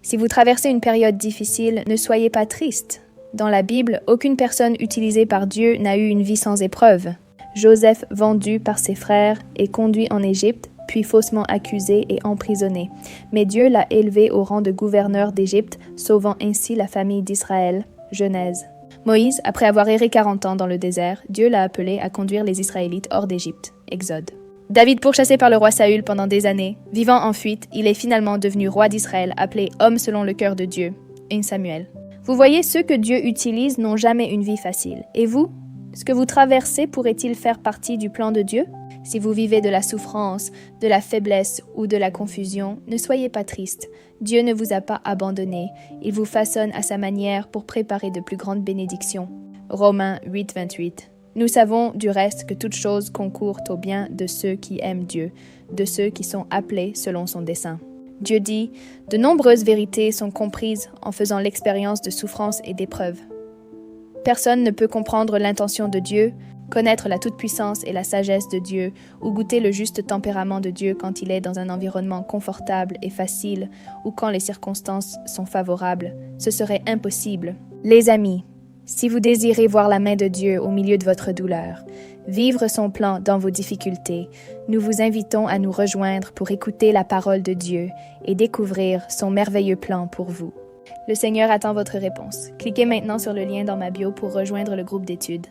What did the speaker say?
Si vous traversez une période difficile, ne soyez pas triste. Dans la Bible, aucune personne utilisée par Dieu n'a eu une vie sans épreuve. Joseph, vendu par ses frères et conduit en Égypte, puis faussement accusé et emprisonné. Mais Dieu l'a élevé au rang de gouverneur d'Égypte, sauvant ainsi la famille d'Israël. Genèse. Moïse, après avoir erré 40 ans dans le désert, Dieu l'a appelé à conduire les Israélites hors d'Égypte. Exode. David, pourchassé par le roi Saül pendant des années, vivant en fuite, il est finalement devenu roi d'Israël, appelé homme selon le cœur de Dieu. 1 Samuel. Vous voyez, ceux que Dieu utilise n'ont jamais une vie facile. Et vous? Ce que vous traversez pourrait-il faire partie du plan de Dieu? Si vous vivez de la souffrance, de la faiblesse ou de la confusion, ne soyez pas triste. Dieu ne vous a pas abandonné. Il vous façonne à sa manière pour préparer de plus grandes bénédictions. Romains 8, 28. Nous savons du reste que toute chose concourt au bien de ceux qui aiment Dieu, de ceux qui sont appelés selon son dessein. Dieu dit, « De nombreuses vérités sont comprises en faisant l'expérience de souffrances et d'épreuves. » Personne ne peut comprendre l'intention de Dieu, connaître la toute-puissance et la sagesse de Dieu, ou goûter le juste tempérament de Dieu quand il est dans un environnement confortable et facile, ou quand les circonstances sont favorables. Ce serait impossible. Les amis, si vous désirez voir la main de Dieu au milieu de votre douleur, vivre son plan dans vos difficultés, nous vous invitons à nous rejoindre pour écouter la parole de Dieu et découvrir son merveilleux plan pour vous. Le Seigneur attend votre réponse. Cliquez maintenant sur le lien dans ma bio pour rejoindre le groupe d'études.